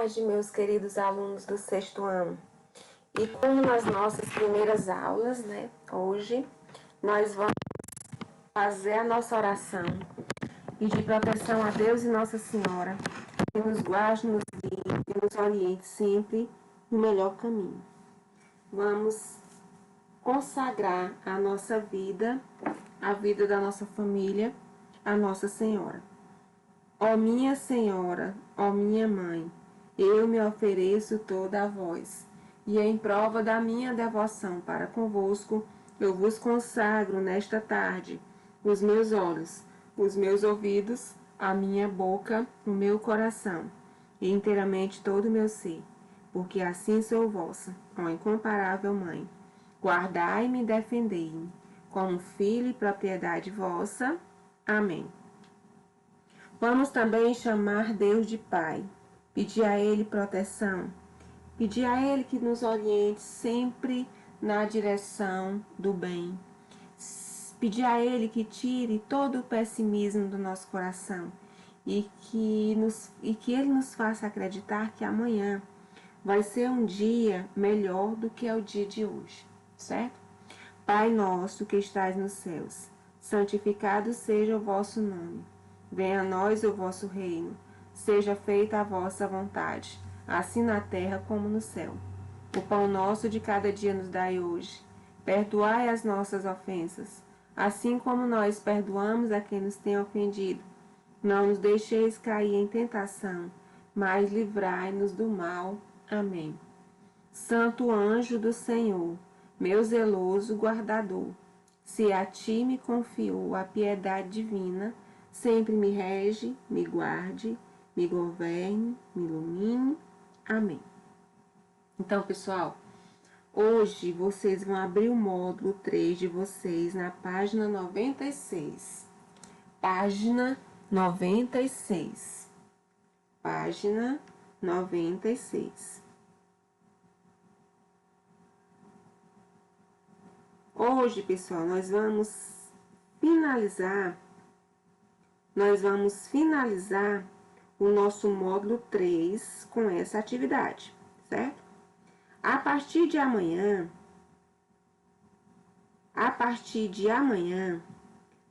tarde, meus queridos alunos do sexto ano. E como nas nossas primeiras aulas, hoje, nós vamos fazer a nossa oração, pedir proteção a Deus e Nossa Senhora, que nos guarde, nos guie e nos oriente sempre no melhor caminho. Vamos consagrar a nossa vida, a vida da nossa família, a Nossa Senhora. Ó minha Senhora, ó minha Mãe, eu me ofereço toda a vós, e em prova da minha devoção para convosco, eu vos consagro nesta tarde os meus olhos, os meus ouvidos, a minha boca, o meu coração, e inteiramente todo o meu ser, porque assim sou vossa, ó incomparável Mãe. Guardai-me e defendei-me, como filho e propriedade vossa. Amém. Vamos também chamar Deus de Pai, pedir a Ele proteção, pedir a Ele que nos oriente sempre na direção do bem, pedir a Ele que tire todo o pessimismo do nosso coração e que Ele nos faça acreditar que amanhã vai ser um dia melhor do que é o dia de hoje, certo? Pai nosso que estais nos céus, santificado seja o vosso nome. Venha a nós o vosso reino, seja feita a vossa vontade, assim na terra como no céu. O pão nosso de cada dia nos dai hoje. Perdoai as nossas ofensas, assim como nós perdoamos a quem nos tem ofendido. Não nos deixeis cair em tentação, mas livrai-nos do mal. Amém. Santo anjo do Senhor, meu zeloso guardador, se a ti me confiou a piedade divina, sempre me rege, me guarde, me governe, me ilumine. Amém. Então, pessoal, hoje vocês vão abrir o módulo 3 de vocês na página 96. Página 96. Página 96. Hoje, pessoal, nós vamos finalizar o nosso módulo 3 com essa atividade, certo? A partir de amanhã,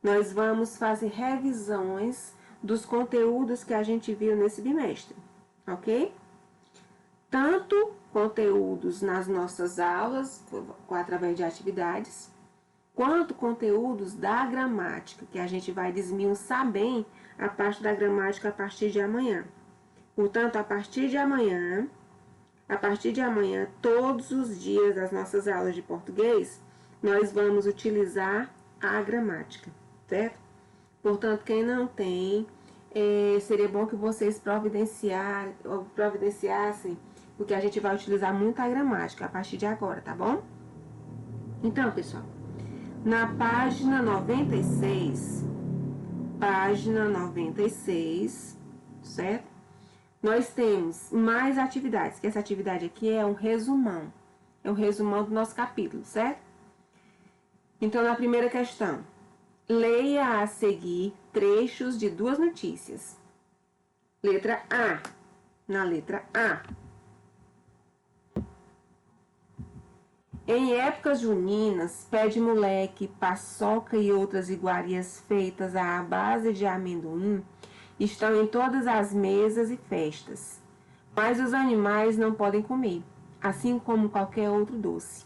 nós vamos fazer revisões dos conteúdos que a gente viu nesse bimestre, ok? Tanto conteúdos nas nossas aulas, através de atividades, quanto conteúdos da gramática, que a gente vai desmiuçar bem a parte da gramática a partir de amanhã. Portanto, a partir de amanhã, todos os dias das nossas aulas de português, nós vamos utilizar a gramática, certo? Portanto, quem não tem, seria bom que vocês providenciassem, porque a gente vai utilizar muito a gramática a partir de agora, tá bom? Então, pessoal, na página 96, certo? Nós temos mais atividades, que essa atividade aqui é um resumão. É um resumão do nosso capítulo, certo? Então, na primeira questão, leia a seguir trechos de duas notícias. Letra A. Na letra A. Em épocas juninas, pé de moleque, paçoca e outras iguarias feitas à base de amendoim estão em todas as mesas e festas. Mas os animais não podem comer, assim como qualquer outro doce.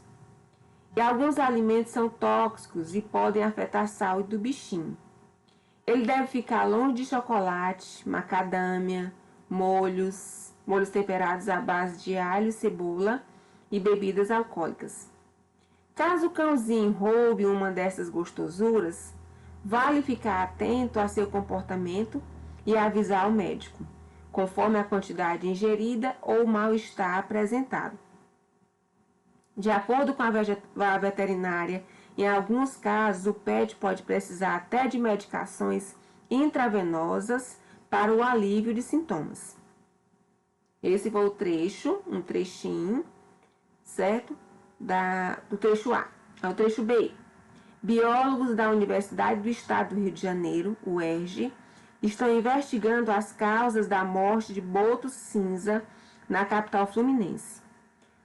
E alguns alimentos são tóxicos e podem afetar a saúde do bichinho. Ele deve ficar longe de chocolate, macadâmia, molhos temperados à base de alho e cebola e bebidas alcoólicas. Caso o cãozinho roube uma dessas gostosuras, vale ficar atento a seu comportamento e avisar o médico, conforme a quantidade ingerida ou o mal-estar apresentado. De acordo com a veterinária, em alguns casos o pet pode precisar até de medicações intravenosas para o alívio de sintomas. Esse foi o trecho, um trechinho, certo? Do trecho A. É o trecho B. Biólogos da Universidade do Estado do Rio de Janeiro, UERJ, estão investigando as causas da morte de boto cinza na capital fluminense.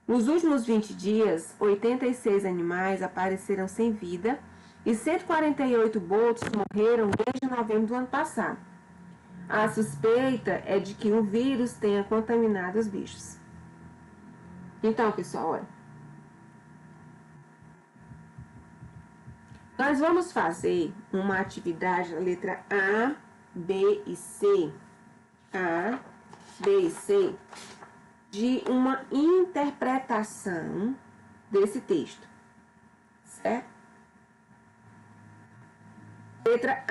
Nos últimos 20 dias, 86 animais apareceram sem vida e 148 botos morreram desde novembro do ano passado. A suspeita é de que o vírus tenha contaminado os bichos. Então, pessoal, olha. Nós vamos fazer uma atividade na letra A, B e C. A, B e C, de uma interpretação desse texto, certo? Letra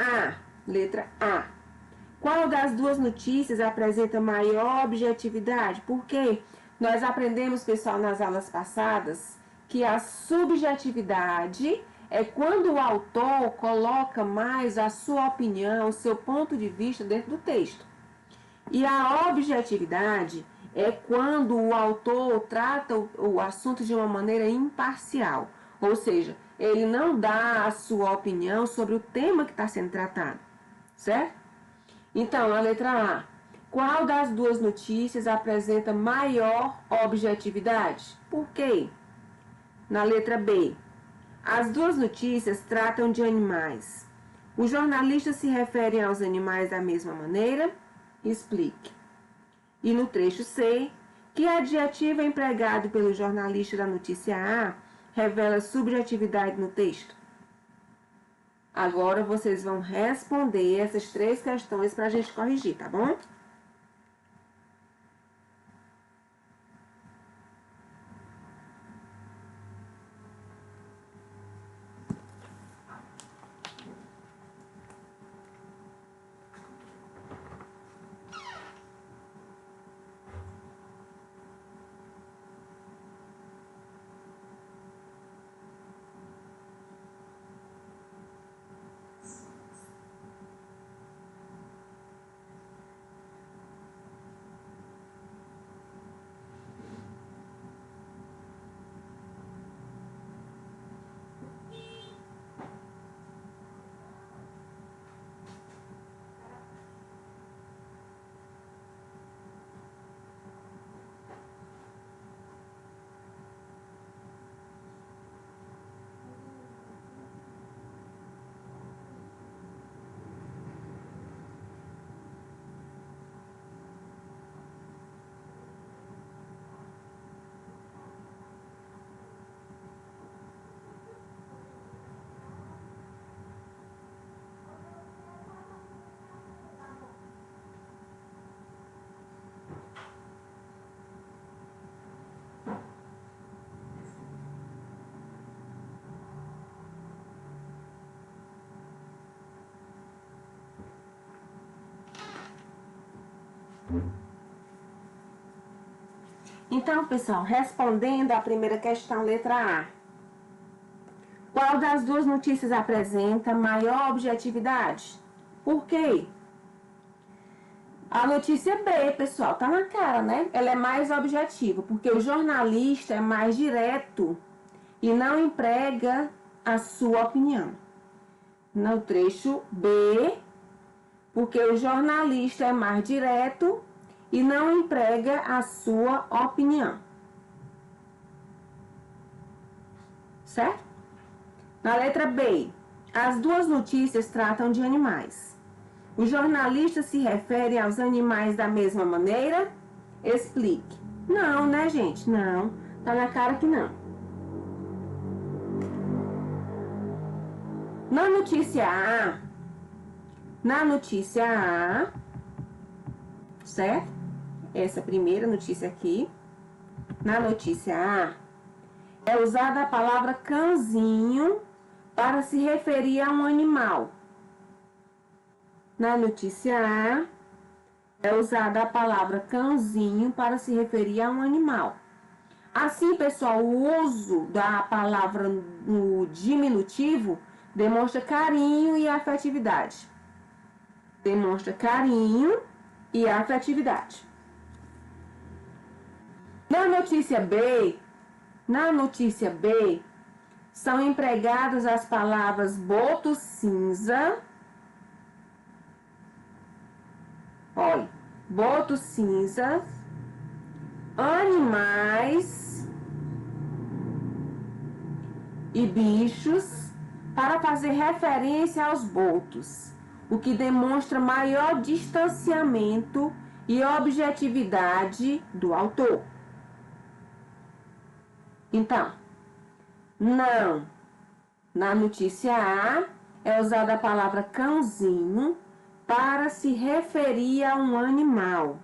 A. Qual das duas notícias apresenta maior objetividade? Porque nós aprendemos, pessoal, nas aulas passadas, que a subjetividade é quando o autor coloca mais a sua opinião, o seu ponto de vista dentro do texto. E a objetividade é quando o autor trata o assunto de uma maneira imparcial. Ou seja, ele não dá a sua opinião sobre o tema que está sendo tratado. Certo? Então, a letra A. Qual das duas notícias apresenta maior objetividade? Por quê? Na letra B. As duas notícias tratam de animais. Os jornalistas se referem aos animais da mesma maneira? Explique. E no trecho C, que adjetivo empregado pelo jornalista da notícia A revela subjetividade no texto? Agora vocês vão responder essas 3 questões para a gente corrigir, tá bom? Então, pessoal, respondendo à primeira questão, letra A. Qual das duas notícias apresenta maior objetividade? Por quê? A notícia B, pessoal, tá na cara, né? Ela é mais objetiva, porque o jornalista é mais direto e não emprega a sua opinião. No trecho B, porque o jornalista é mais direto e não emprega a sua opinião. Certo? Na letra B, as duas notícias tratam de animais. O jornalista se refere aos animais da mesma maneira? Explique. Não, né, gente? Não. Tá na cara que não. Na notícia A, certo? Essa primeira notícia aqui. Na notícia A, é usada a palavra cãozinho para se referir a um animal. Na notícia A, é usada a palavra cãozinho para se referir a um animal. Assim, pessoal, o uso da palavra no diminutivo demonstra carinho e afetividade. Demonstra carinho e afetividade. Na notícia B, são empregadas as palavras boto cinza. Olha, boto cinza animais e bichos para fazer referência aos botos, o que demonstra maior distanciamento e objetividade do autor. Então, não. Na notícia A é usada a palavra cãozinho para se referir a um animal.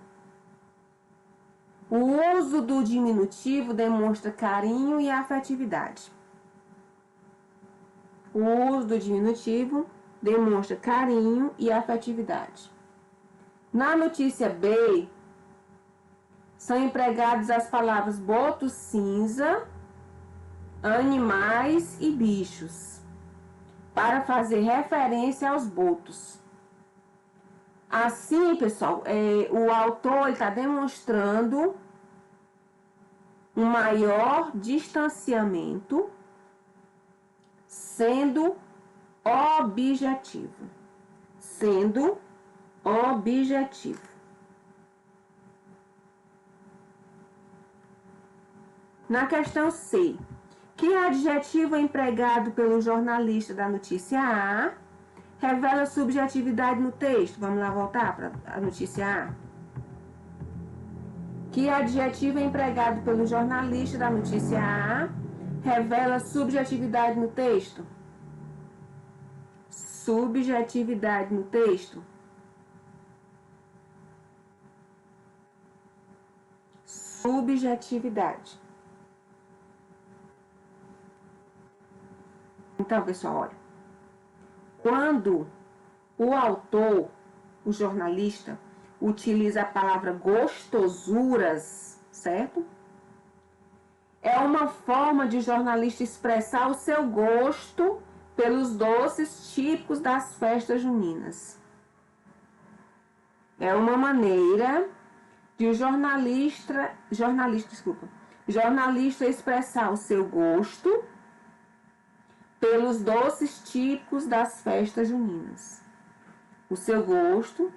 O uso do diminutivo demonstra carinho e afetividade. O uso do diminutivo demonstra carinho e afetividade. Na notícia B, são empregadas as palavras boto cinza, animais e bichos, para fazer referência aos botos. Assim, pessoal, o autor está demonstrando um maior distanciamento, sendo objetivo. Sendo objetivo. Na questão C, que adjetivo é empregado pelo jornalista da notícia A revela subjetividade no texto? Vamos lá voltar para a notícia A. Que adjetivo é empregado pelo jornalista da notícia A revela subjetividade no texto? Subjetividade no texto. Subjetividade. Então, pessoal, olha. Quando o autor, o jornalista, utiliza a palavra gostosuras, certo? É uma forma de jornalista expressar o seu gosto pelos doces típicos das festas juninas. É uma maneira de o jornalista expressar o seu gosto pelos doces típicos das festas juninas. O seu gosto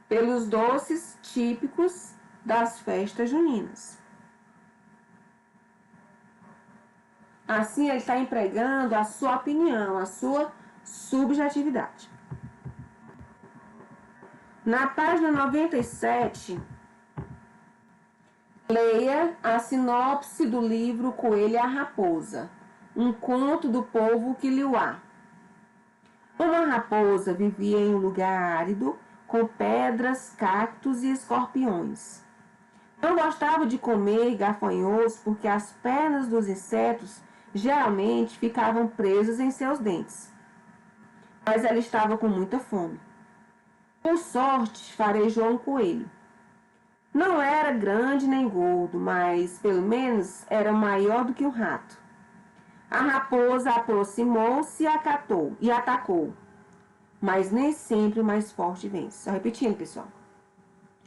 pelos doces típicos das festas juninas. Assim, ele está empregando a sua opinião, a sua subjetividade. Na página 97, leia a sinopse do livro Coelho e a Raposa, um conto do povo Kiliuá. Uma raposa vivia em um lugar árido, com pedras, cactos e escorpiões. Não gostava de comer gafanhotos porque as pernas dos insetos geralmente ficavam presas em seus dentes. Mas ela estava com muita fome. Por sorte, farejou um coelho. Não era grande nem gordo, mas pelo menos era maior do que um rato. A raposa aproximou-se e atacou. Mas nem sempre o mais forte vence. Só repetindo, pessoal.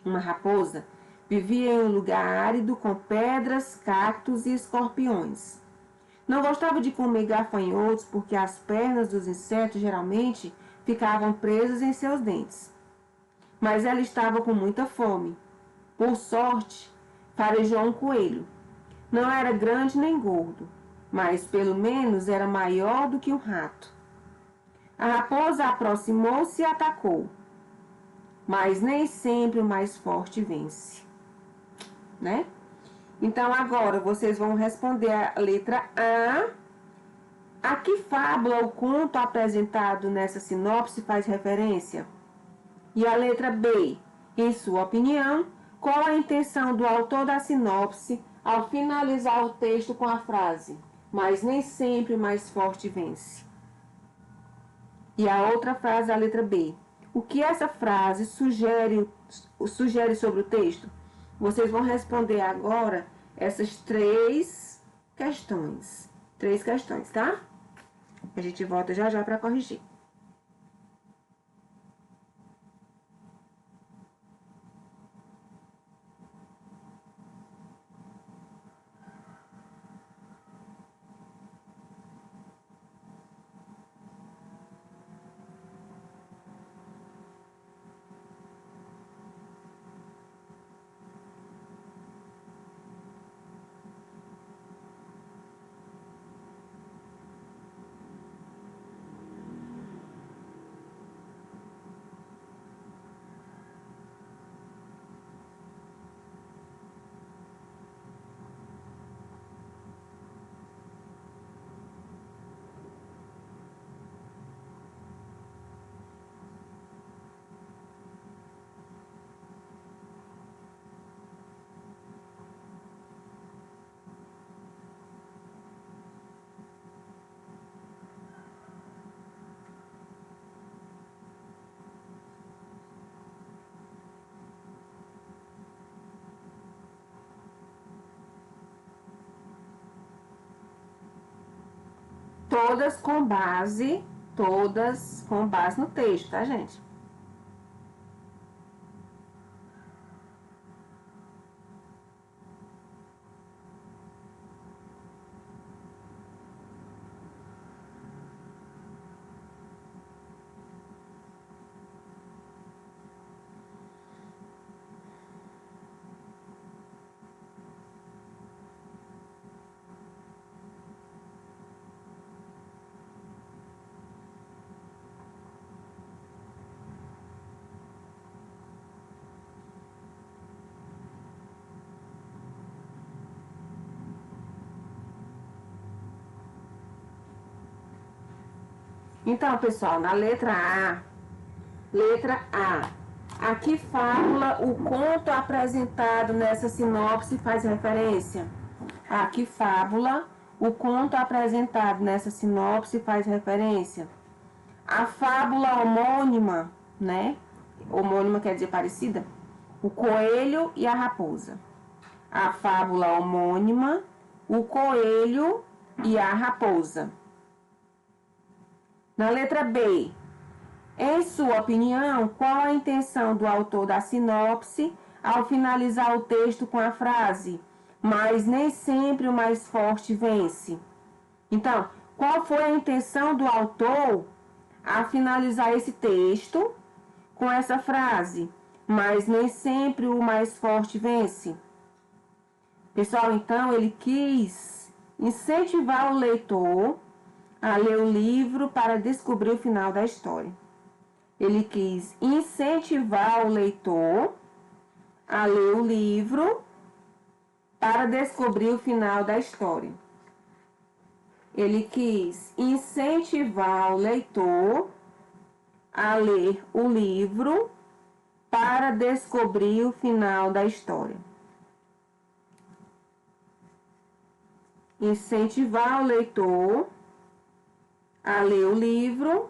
Uma raposa vivia em um lugar árido com pedras, cactos e escorpiões. Não gostava de comer gafanhotos porque as pernas dos insetos geralmente ficavam presas em seus dentes. Mas ela estava com muita fome. Por sorte, farejou um coelho. Não era grande nem gordo, mas pelo menos era maior do que um rato. A raposa aproximou-se e atacou. Mas nem sempre o mais forte vence, né? Então, agora, vocês vão responder a letra A. A que fábula ou conto apresentado nessa sinopse faz referência? E a letra B. Em sua opinião, qual a intenção do autor da sinopse ao finalizar o texto com a frase mas nem sempre o mais forte vence? E a outra frase, a letra B. O que essa frase sugere sobre o texto? Vocês vão responder agora essas três questões. Três questões, tá? A gente volta já já para corrigir. todas com base no texto, tá, gente? Então, pessoal, na letra A, a que fábula o conto apresentado nessa sinopse faz referência? A que fábula o conto apresentado nessa sinopse faz referência? A fábula homônima, né? Homônima quer dizer parecida? O coelho e a raposa. A fábula homônima, o coelho e a raposa. Na letra B, em sua opinião, qual a intenção do autor da sinopse ao finalizar o texto com a frase "mas nem sempre o mais forte vence"? Então, qual foi a intenção do autor a finalizar esse texto com essa frase "mas nem sempre o mais forte vence"? Pessoal, então ele quis incentivar o leitor a ler o livro para descobrir o final da história. Ele quis incentivar o leitor a ler o livro para descobrir o final da história. Ele quis incentivar o leitor a ler o livro para descobrir o final da história. Incentivar o leitor a ler o livro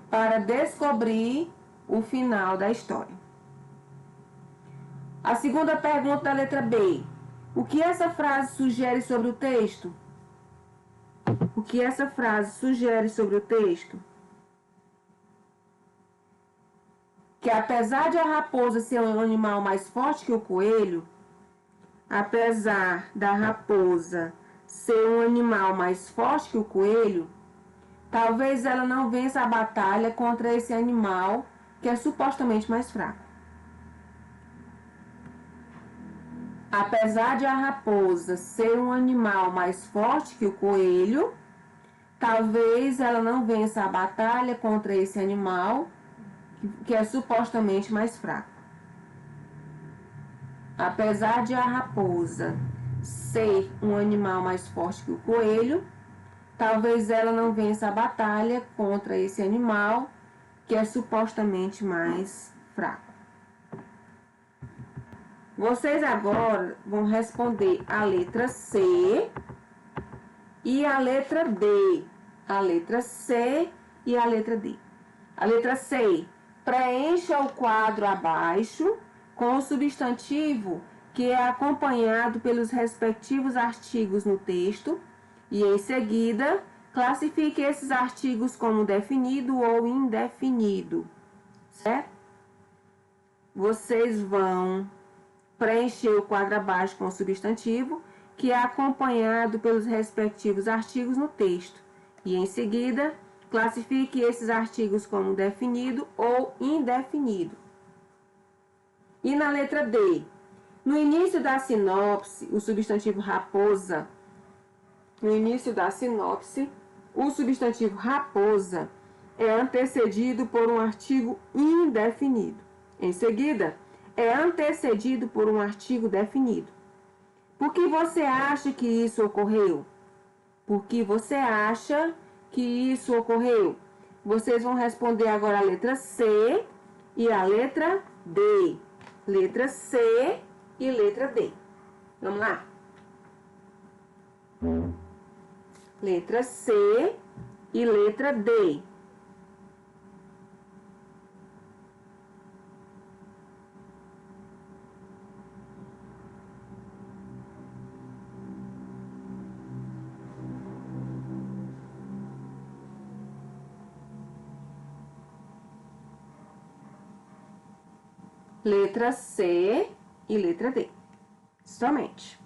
para descobrir o final da história. A segunda pergunta da letra B. O que essa frase sugere sobre o texto? O que essa frase sugere sobre o texto? Que apesar de a raposa ser um animal mais forte que o coelho, apesar da raposa ser um animal mais forte que o coelho, talvez ela não vença a batalha contra esse animal que é supostamente mais fraco. Apesar de a raposa ser um animal mais forte que o coelho, talvez ela não vença a batalha contra esse animal que é supostamente mais fraco. Apesar de a raposa ser um animal mais forte que o coelho, talvez ela não vença a batalha contra esse animal que é supostamente mais fraco. Vocês agora vão responder a letra C e a letra D. A letra C e a letra D. A letra C. Preencha o quadro abaixo com o substantivo que é acompanhado pelos respectivos artigos no texto e, em seguida, classifique esses artigos como definido ou indefinido, certo? Vocês vão preencher o quadro abaixo com o substantivo que é acompanhado pelos respectivos artigos no texto e, em seguida, classifique esses artigos como definido ou indefinido. E na letra D, no início da sinopse, o substantivo raposa, é antecedido por um artigo indefinido. Em seguida, é antecedido por um artigo definido. Por que você acha que isso ocorreu? Por que você acha que isso ocorreu? Vocês vão responder agora a letra C e a letra D. Letra C e letra D. Vamos lá? Letra C e letra D. letra C e letra D. Somente.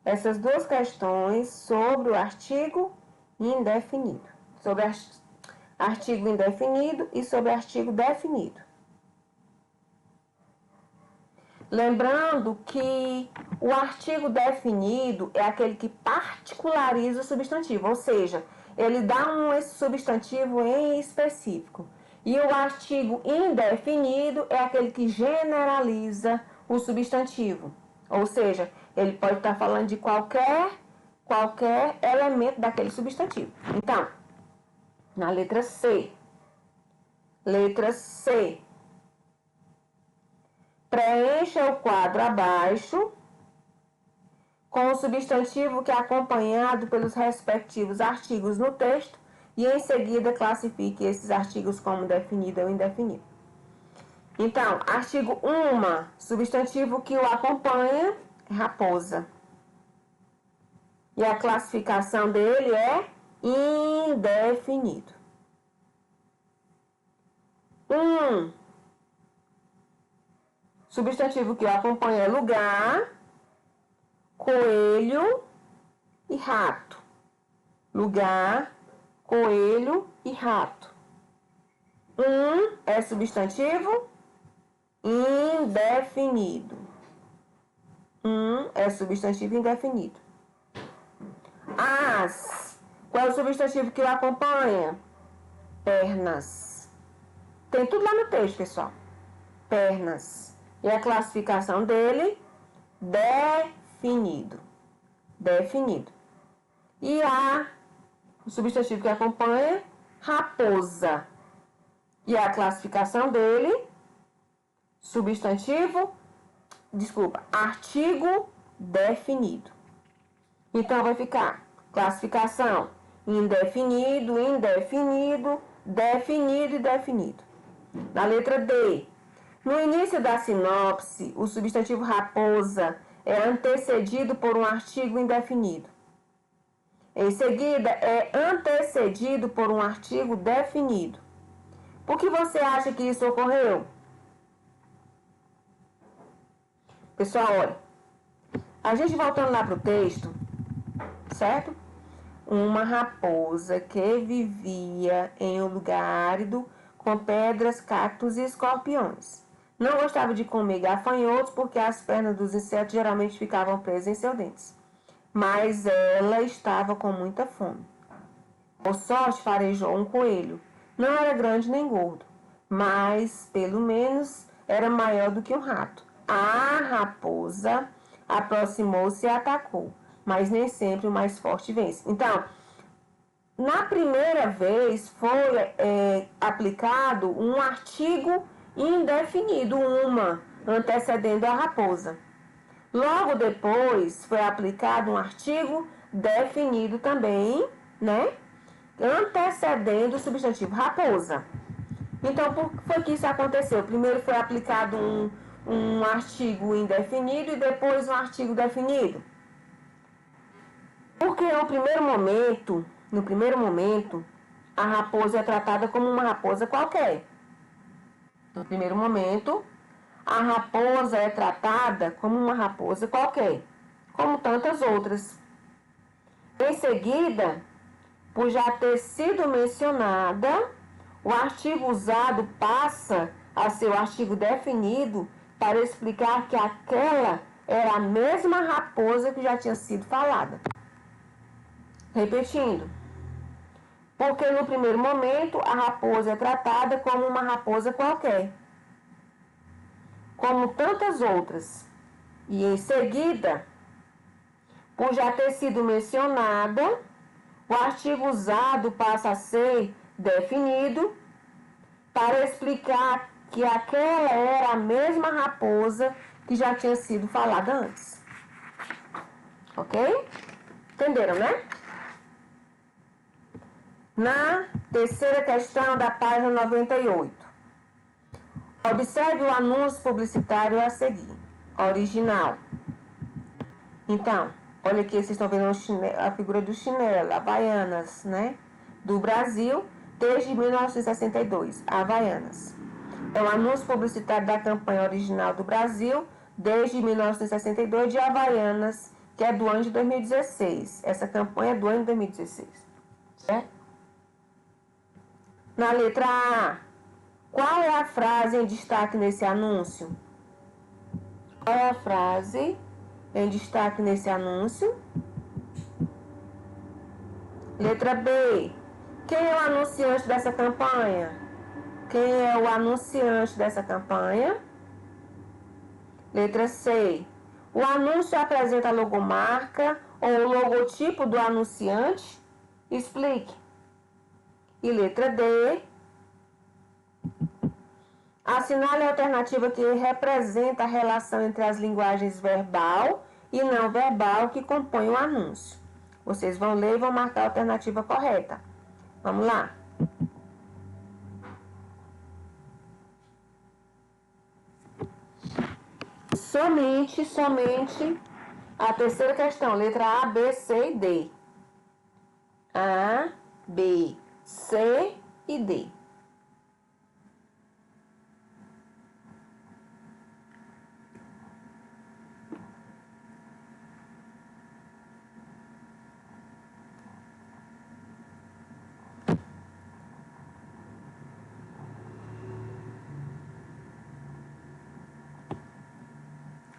Essas duas questões sobre o artigo indefinido. Sobre artigo indefinido e sobre artigo definido. Lembrando que o artigo definido é aquele que particulariza o substantivo, ou seja, ele dá um substantivo em específico. E o artigo indefinido é aquele que generaliza o substantivo, ou seja, ele pode estar falando de qualquer elemento daquele substantivo. Então, na letra C, preencha o quadro abaixo com o substantivo que é acompanhado pelos respectivos artigos no texto e em seguida classifique esses artigos como definido ou indefinido. Então, artigo 1, substantivo que o acompanha é raposa. E a classificação dele é indefinido. 1, substantivo que o acompanha é lugar, coelho e rato. Lugar, coelho e rato. 1 é substantivo indefinido. 1 é substantivo indefinido. As. Qual é o substantivo que o acompanha? Pernas. Tem tudo lá no texto, pessoal. Pernas. E a classificação dele? Definido. Definido. E o substantivo que acompanha? Raposa. E a classificação dele? Artigo definido. Então, vai ficar classificação indefinido, indefinido, definido e definido. Na letra D, no início da sinopse, o substantivo raposa é antecedido por um artigo indefinido. Em seguida, é antecedido por um artigo definido. Por que você acha que isso ocorreu? Pessoal, olha, a gente voltando lá para o texto, certo? Uma raposa que vivia em um lugar árido com pedras, cactos e escorpiões. Não gostava de comer gafanhotos porque as pernas dos insetos geralmente ficavam presas em seus dentes. Mas ela estava com muita fome. Por sorte, farejou um coelho. Não era grande nem gordo, mas pelo menos era maior do que um rato. A raposa aproximou-se e atacou, mas nem sempre o mais forte vence. Então, na primeira vez foi aplicado um artigo indefinido, antecedendo a raposa. Logo depois foi aplicado um artigo definido também, né? Antecedendo o substantivo raposa. Então, por que foi que isso aconteceu? Primeiro foi aplicado um artigo indefinido e depois um artigo definido. Porque no primeiro momento, a raposa é tratada como uma raposa qualquer. No primeiro momento, a raposa é tratada como uma raposa qualquer, como tantas outras. Em seguida, por já ter sido mencionada, o artigo usado passa a ser o artigo definido para explicar que aquela era a mesma raposa que já tinha sido falada. Repetindo, porque no primeiro momento a raposa é tratada como uma raposa qualquer. como tantas outras. E em seguida, por já ter sido mencionada, o artigo usado passa a ser definido para explicar que aquela era a mesma raposa que já tinha sido falada antes. Ok? Entenderam, né? Na terceira questão da página 98. Observe o anúncio publicitário a seguir. Original. Então, olha aqui, vocês estão vendo a figura do chinelo, Havaianas, né? Do Brasil, desde 1962. Havaianas. É o anúncio publicitário da campanha original do Brasil, desde 1962, de Havaianas, que é do ano de 2016. Essa campanha é do ano de 2016. Certo? Na letra A, qual é a frase em destaque nesse anúncio? Qual é a frase em destaque nesse anúncio? Letra B, quem é o anunciante dessa campanha? Quem é o anunciante dessa campanha? Letra C, o anúncio apresenta a logomarca ou o logotipo do anunciante? Explique. E letra D, assinale a alternativa que representa a relação entre as linguagens verbal e não verbal que compõem o anúncio. Vocês vão ler e vão marcar a alternativa correta. Vamos lá. Somente a terceira questão, letra A, B, C e D. A, B, C e D.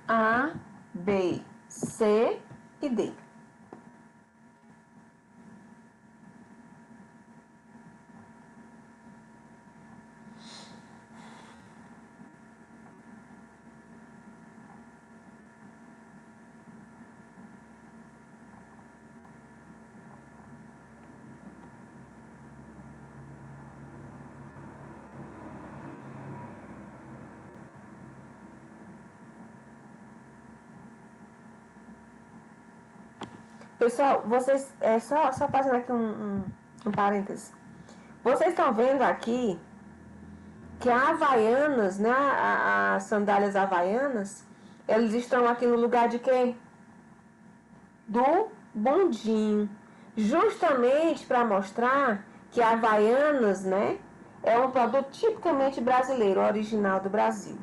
A, B, C e D. Pessoal, vocês, só fazendo aqui um parêntese. Vocês estão vendo aqui que a Havaianas, né, as sandálias havaianas, eles estão aqui no lugar de quem? Do bondinho. Justamente para mostrar que a Havaianas, né, é um produto tipicamente brasileiro, original do Brasil.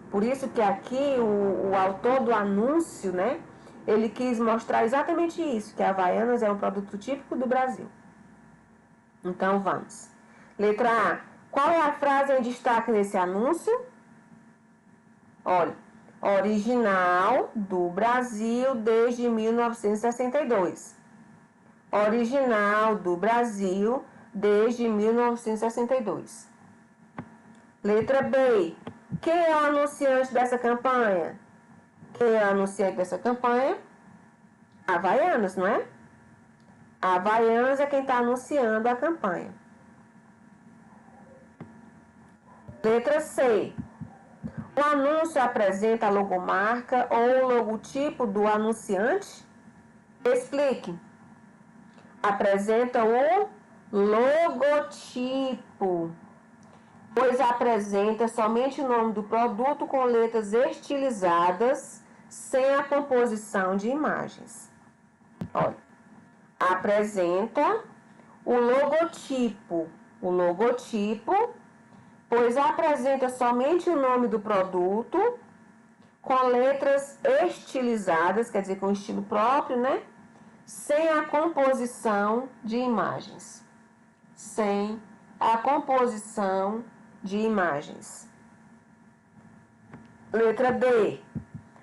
Por isso que aqui o autor do anúncio, né, ele quis mostrar exatamente isso, que a Havaianas é um produto típico do Brasil. Então, vamos. Letra A. Qual é a frase em destaque nesse anúncio? Olha, original do Brasil desde 1962. Original do Brasil desde 1962. Letra B. Quem é o anunciante dessa campanha? Quem é o anunciante dessa campanha? Havaianas, não é? A Havaianas é quem está anunciando a campanha. Letra C. O anúncio apresenta a logomarca ou o logotipo do anunciante? Explique. Apresenta o logotipo, pois apresenta somente o nome do produto com letras estilizadas, sem a composição de imagens. Olha, apresenta o logotipo, pois apresenta somente o nome do produto com letras estilizadas, quer dizer, com estilo próprio, né? Sem a composição de imagens. Sem a composição de imagens. Letra D.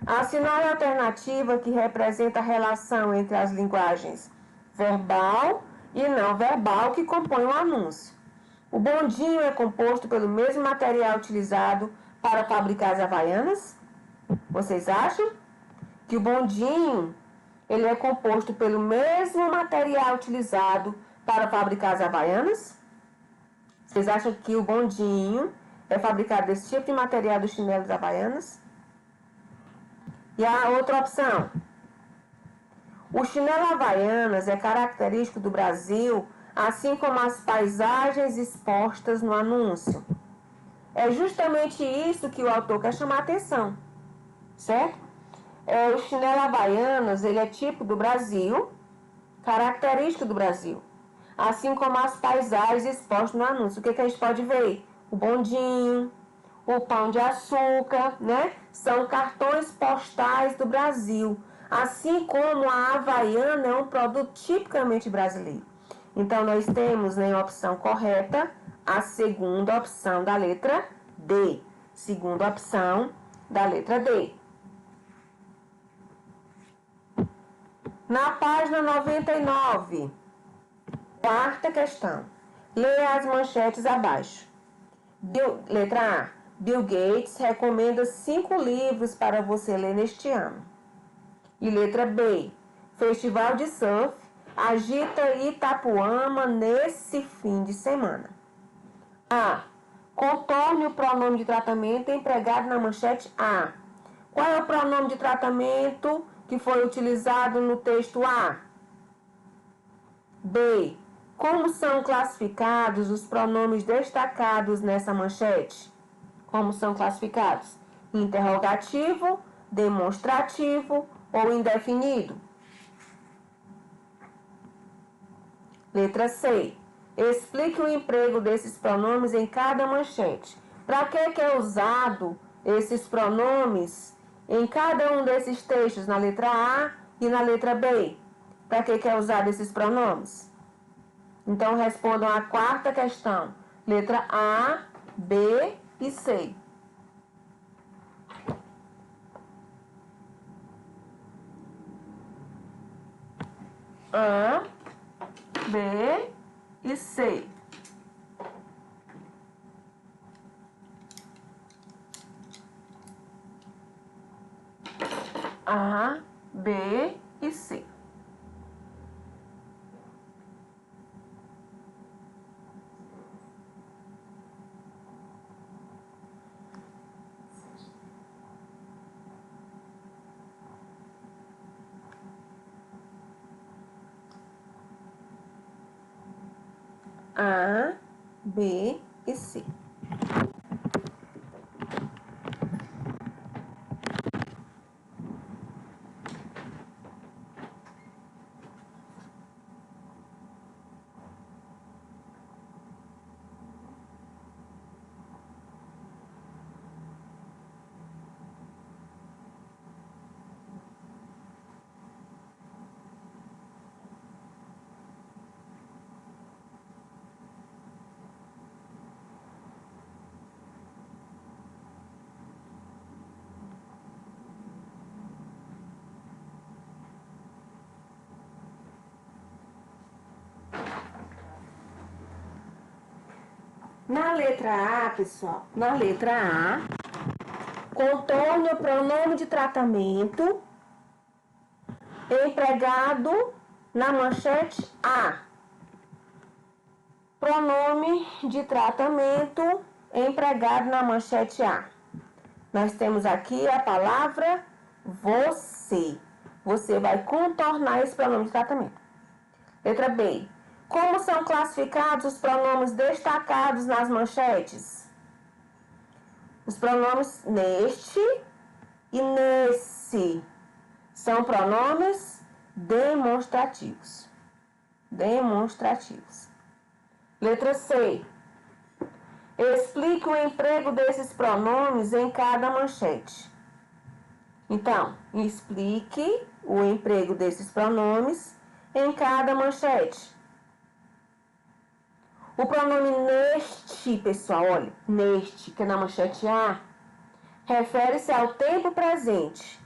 Assinale a alternativa que representa a relação entre as linguagens verbal e não verbal que compõem o anúncio. O bondinho é composto pelo mesmo material utilizado para fabricar as havaianas? Vocês acham que o bondinho ele é composto pelo mesmo material utilizado para fabricar as havaianas? Vocês acham que o bondinho é fabricado desse tipo de material dos chinelos havaianas? E a outra opção. O chinelo havaianas é característico do Brasil, assim como as paisagens expostas no anúncio. É justamente isso que o autor quer chamar a atenção, certo? O chinelo havaianas, ele é típico do Brasil, característico do Brasil, assim como as paisagens expostas no anúncio. O que a gente pode ver? O bondinho, o pão de açúcar, né? São cartões postais do Brasil, assim como a havaiana é um produto tipicamente brasileiro. Então, nós temos, né, a opção correta, a segunda opção da letra D. Segunda opção da letra D. Na página 99, quarta questão. Leia as manchetes abaixo. Letra A. Bill Gates recomenda 5 livros para você ler neste ano. E letra B. Festival de surf agita Itapuama nesse fim de semana. A. Contorne o pronome de tratamento empregado na manchete A. Qual é o pronome de tratamento que foi utilizado no texto A? B. Como são classificados os pronomes destacados nessa manchete? Como são classificados? Interrogativo, demonstrativo ou indefinido? Letra C. Explique o emprego desses pronomes em cada manchete. Para que é usado esses pronomes em cada um desses textos, na letra A e na letra B? Para que é usado esses pronomes? Então, respondam a quarta questão. Letra A, B e C. A, B e C. A, B e C. A, B e C. Na letra A, pessoal, na letra A, contorne o pronome de tratamento empregado na manchete A. Pronome de tratamento empregado na manchete A. Nós temos aqui a palavra você. Você vai contornar esse pronome de tratamento. Letra B. Como são classificados os pronomes destacados nas manchetes? Os pronomes neste e nesse são pronomes demonstrativos. Demonstrativos. Letra C. Explique o emprego desses pronomes em cada manchete. Então, explique o emprego desses pronomes em cada manchete. O pronome neste, pessoal, olha, neste, que é na manchete A, refere-se ao tempo presente.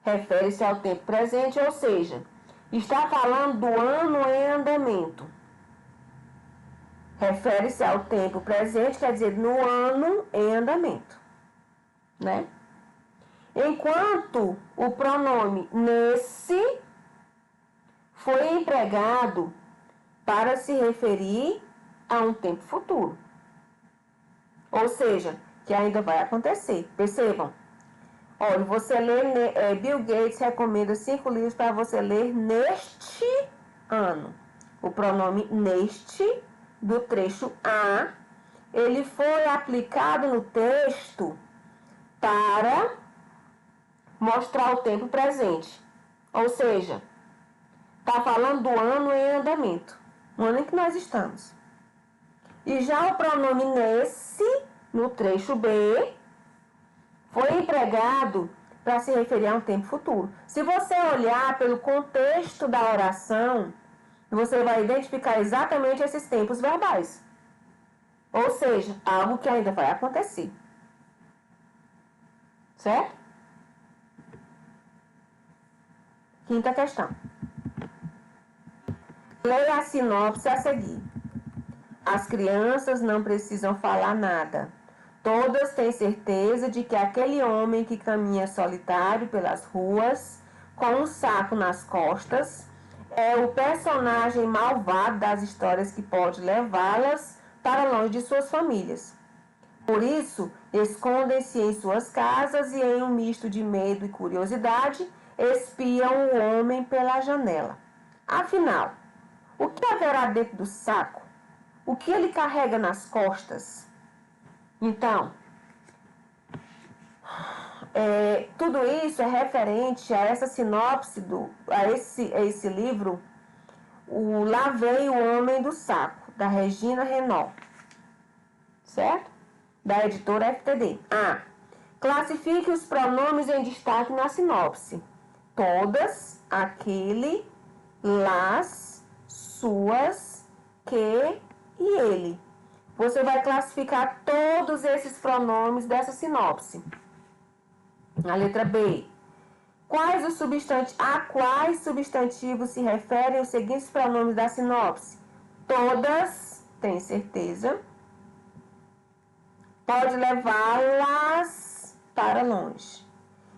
Refere-se ao tempo presente, ou seja, está falando do ano em andamento. Refere-se ao tempo presente, quer dizer, no ano em andamento. né? Enquanto o pronome nesse foi empregado para se referir a um tempo futuro. Ou seja, que ainda vai acontecer. Percebam? Olha, você lê, Bill Gates recomenda 5 livros para você ler neste ano. O pronome neste, do trecho A, ele foi aplicado no texto para mostrar o tempo presente. Ou seja, está falando do ano em andamento, o ano em que nós estamos. E já o pronome nesse, no trecho B, foi empregado para se referir a um tempo futuro. Se você olhar pelo contexto da oração, você vai identificar exatamente esses tempos verbais. Ou seja, algo que ainda vai acontecer. Certo? Quinta questão. Leia a sinopse a seguir. As crianças não precisam falar nada. Todas têm certeza de que aquele homem que caminha solitário pelas ruas, com um saco nas costas, é o personagem malvado das histórias que pode levá-las para longe de suas famílias. Por isso, escondem-se em suas casas e, em um misto de medo e curiosidade, espiam o homem pela janela. Afinal, o que haverá dentro do saco? O que ele carrega nas costas? Então, tudo isso é referente a essa sinopse, a esse livro, Lá Vem o Homem do Saco, da Regina Renault, certo? Da editora FTD. A. Classifique os pronomes em destaque na sinopse. Todas, aquele, las, suas, que e ele. Você vai classificar todos esses pronomes dessa sinopse. A letra B. A quais substantivos se referem os seguintes pronomes da sinopse? Todas, tem certeza. Pode levá-las para longe.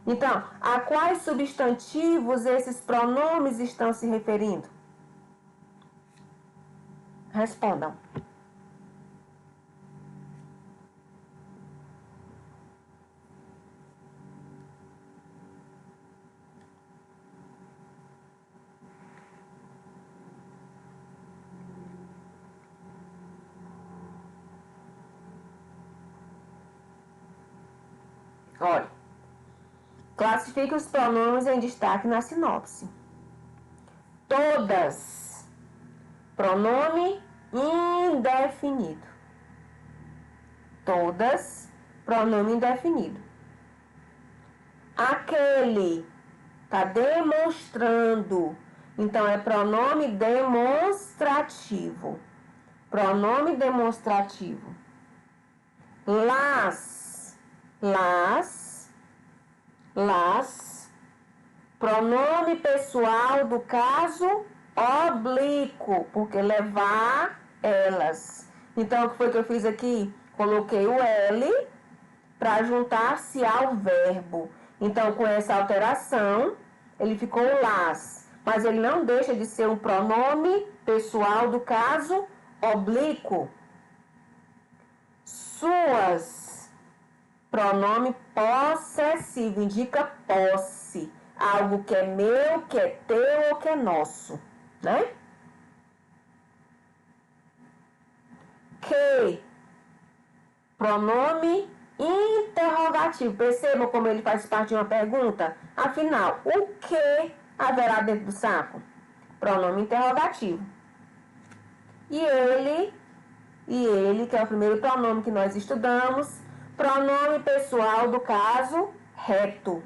Então, a quais substantivos esses pronomes estão se referindo? Respondam. Olha, classifique os pronomes em destaque na sinopse. Todas, pronome indefinido. Todas, pronome indefinido. Aquele, está demonstrando. Então, é pronome demonstrativo. Pronome demonstrativo. Las, pronome pessoal do caso oblíquo, porque levar elas. Então, o que foi que eu fiz aqui? Coloquei o L para juntar-se ao verbo. Então, com essa alteração, ele ficou las, mas ele não deixa de ser um pronome pessoal do caso oblíquo. Suas, pronome possessivo, indica posse, algo que é meu, que é teu ou que é nosso, né? Que, pronome interrogativo. Percebam como ele faz parte de uma pergunta? Afinal, o que haverá dentro do saco? Pronome interrogativo. E ele, que é o primeiro pronome que nós estudamos, pronome pessoal do caso reto.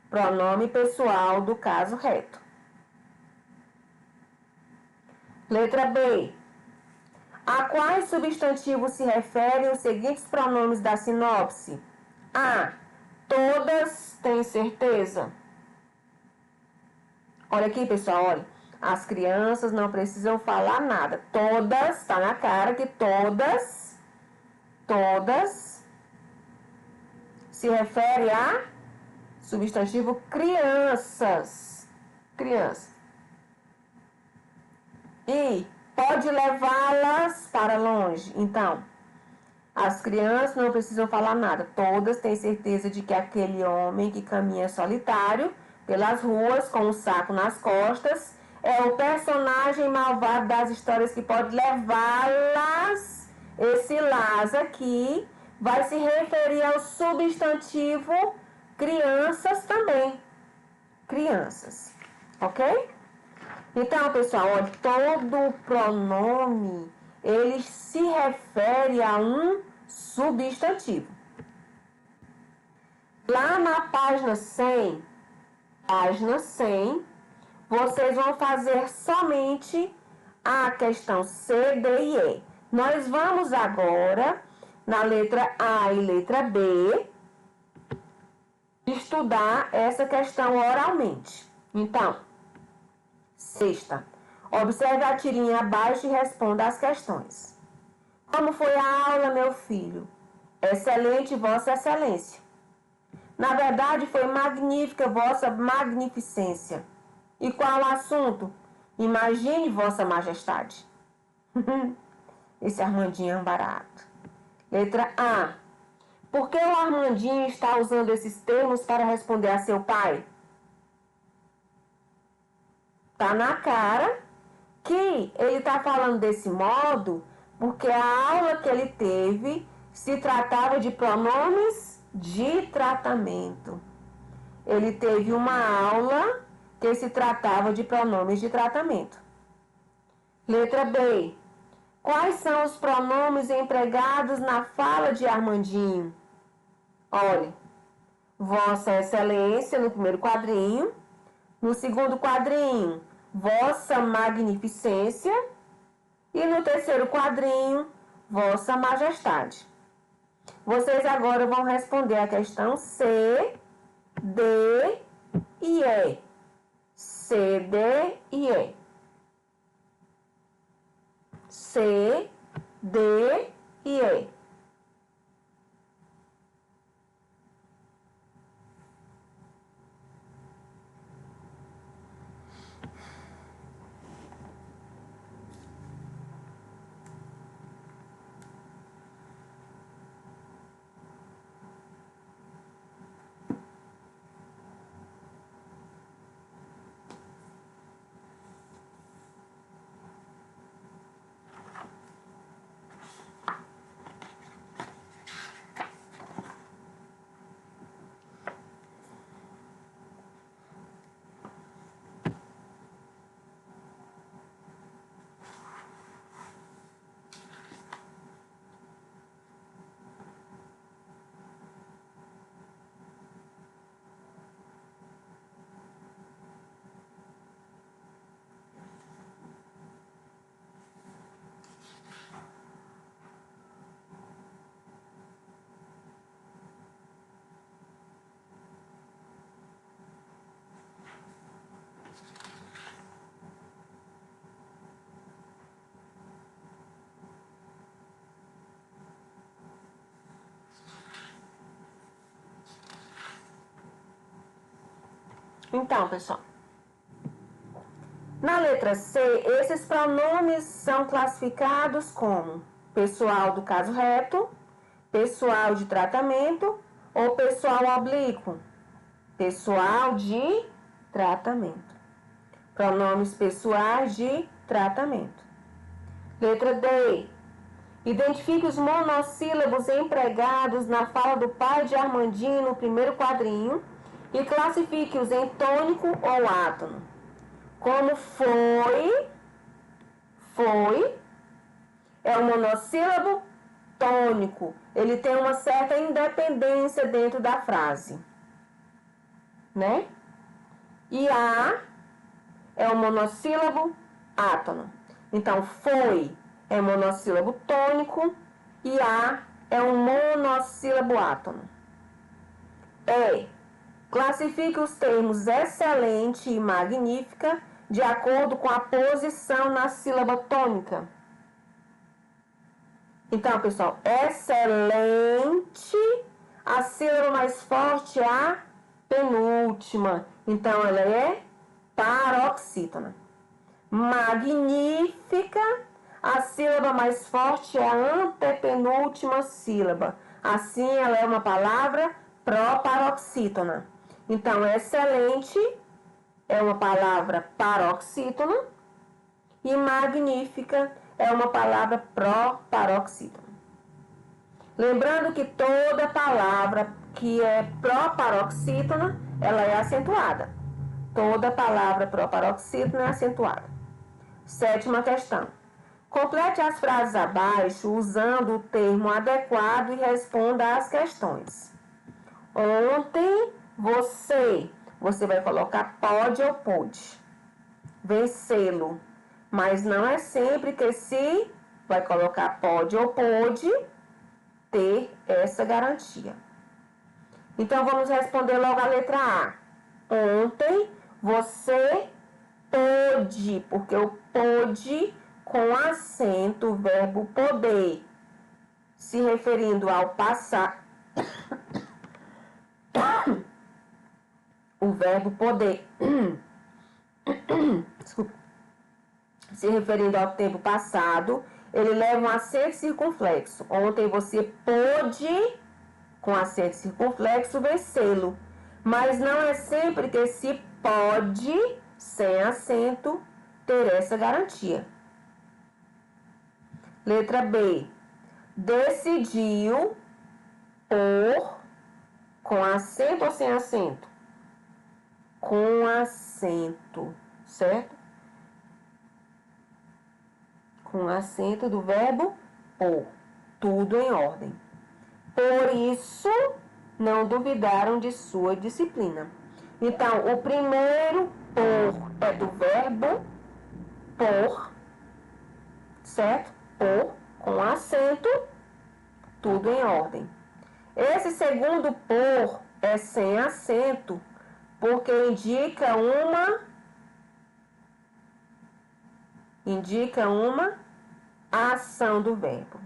Pronome pessoal do caso reto. Letra B. A quais substantivos se referem os seguintes pronomes da sinopse? A. Todas têm certeza. Olha aqui, pessoal, olha. As crianças não precisam falar nada. Todas, está na se refere a substantivo crianças. Crianças. E pode levá-las para longe. Então, as crianças não precisam falar nada. Todas têm certeza de que aquele homem que caminha solitário pelas ruas com um saco nas costas é o personagem malvado das histórias que pode levá-las. Esse las aqui vai se referir ao substantivo crianças também. Crianças. Ok? Então, pessoal, olha, todo pronome, ele se refere a um substantivo. Lá na página 100, vocês vão fazer somente a questão C, D e E. Nós vamos agora, na letra A e letra B, estudar essa questão oralmente. Então, sexta, observe a tirinha abaixo e responda as questões. Como foi a aula, meu filho? Excelente, Vossa Excelência. Na verdade, foi magnífica, Vossa Magnificência. E qual o assunto? Imagine, Vossa Majestade. Esse Armandinho é um barato. Letra A. Por que o Armandinho está usando esses termos para responder a seu pai? Tá na cara que ele está falando desse modo porque a aula que ele teve se tratava de pronomes de tratamento. Ele teve uma aula que se tratava de pronomes de tratamento. Letra B. Quais são os pronomes empregados na fala de Armandinho? Olha, Vossa Excelência no primeiro quadrinho. No segundo quadrinho, Vossa Magnificência. E no terceiro quadrinho, Vossa Majestade. Vocês agora vão responder a questão C, D e E. C, D e E. C, D e E. Então, pessoal, na letra C, esses pronomes são classificados como pessoal do caso reto, pessoal de tratamento ou pessoal oblíquo. Pessoal de tratamento. Pronomes pessoais de tratamento. Letra D. Identifique os monossílabos empregados na fala do pai de Armandinho no primeiro quadrinho e classifique-os em tônico ou átono. Como foi, é um monossílabo tônico. Ele tem uma certa independência dentro da frase, né? E a é um monossílabo átono. Então, foi é monossílabo tônico e a é um monossílabo átono. Classifique os termos excelente e magnífica de acordo com a posição na sílaba tônica. Então, pessoal, excelente, A sílaba mais forte é a penúltima. Então, ela é paroxítona. Magnífica. A sílaba mais forte é a antepenúltima sílaba. Assim, ela é uma palavra proparoxítona. Então, excelente é uma palavra paroxítona e magnífica é uma palavra proparoxítona. Lembrando que toda palavra que é proparoxítona, ela é acentuada. Toda palavra proparoxítona é acentuada. Sétima questão. Complete as frases abaixo usando o termo adequado e responda às questões. Ontem você vai colocar pode ou pôde. Vencê-lo. Mas não é sempre que se vai colocar pode ou pôde ter essa garantia. Então, vamos responder logo a letra A. Ontem você pôde, porque o pôde com acento, o verbo poder, se referindo ao passado. O verbo poder, desculpa, se referindo ao tempo passado, ele leva um acento circunflexo. Ontem você pôde, com acento circunflexo, vencê-lo. Mas não é sempre que se pode, sem acento, ter essa garantia. Letra B. Decidiu por, com acento ou sem acento? Com acento, certo? Com acento do verbo por. Tudo em ordem. Por isso, não duvidaram de sua disciplina. Então, o primeiro por é do verbo por, certo? Por, com acento, tudo em ordem. Esse segundo por é sem acento, porque indica uma ação do verbo.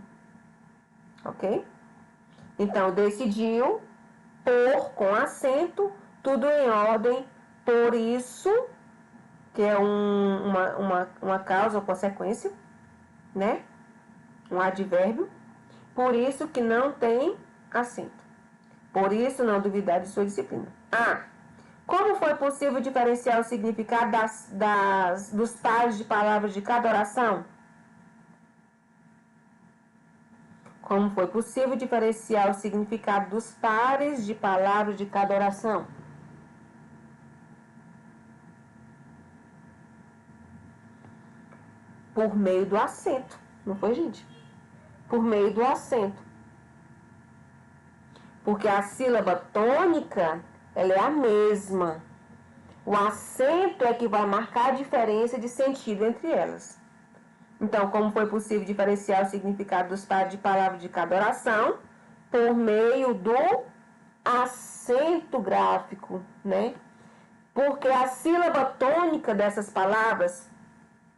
Ok? Então, decidiu, por, com acento, tudo em ordem, por isso, que é uma causa ou consequência, né? Um advérbio. Por isso que não tem acento. Por isso, não duvidar de sua disciplina. A. Como foi possível diferenciar o significado dos pares de palavras de cada oração? Como foi possível diferenciar o significado dos pares de palavras de cada oração? Por meio do acento. Não foi, gente? Por meio do acento. Porque a sílaba tônica, ela é a mesma. O acento é que vai marcar a diferença de sentido entre elas. Então, como foi possível diferenciar o significado dos pares de palavras de cada oração? Por meio do acento gráfico, né? Porque a sílaba tônica dessas palavras,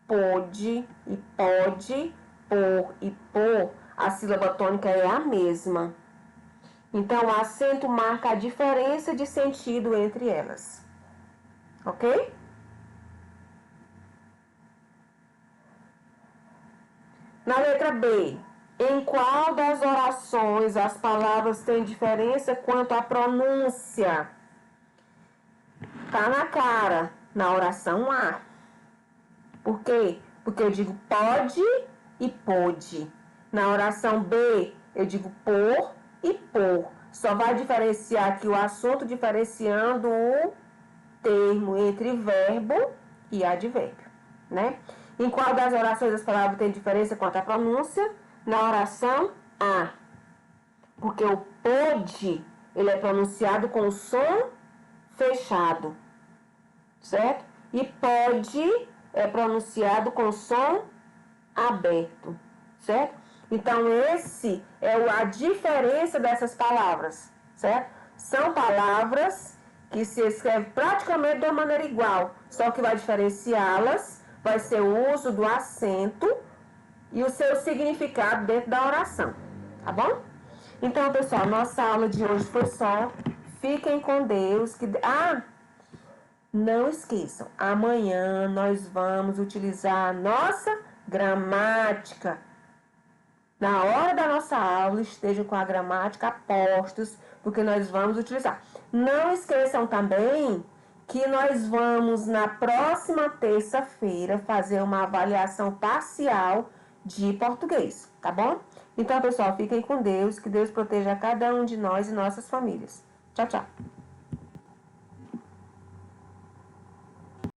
pôde e pode, por e por, a sílaba tônica é a mesma. Então, o acento marca a diferença de sentido entre elas. Ok? Na letra B, em qual das orações as palavras têm diferença quanto à pronúncia? Tá na cara, na oração A. Por quê? Porque eu digo pode e pôde. Na oração B, eu digo por e por. Só vai diferenciar aqui o assunto diferenciando o termo entre verbo e advérbio, né? Em qual das orações as palavras têm diferença quanto à pronúncia? Na oração A. Porque o pôde, ele é pronunciado com o som fechado, certo? E pode é pronunciado com o som aberto, certo? Então, esse é a diferença dessas palavras, certo? São palavras que se escrevem praticamente de uma maneira igual, só que vai diferenciá-las vai ser o uso do acento e o seu significado dentro da oração, tá bom? Então, pessoal, nossa aula de hoje foi só. Fiquem com Deus. Não esqueçam, amanhã nós vamos utilizar a nossa gramática. Na hora da nossa aula, estejam com a gramática a postos, porque nós vamos utilizar. Não esqueçam também que nós vamos, na próxima terça-feira, fazer uma avaliação parcial de português, tá bom? Então, pessoal, fiquem com Deus, que Deus proteja cada um de nós e nossas famílias. Tchau, tchau.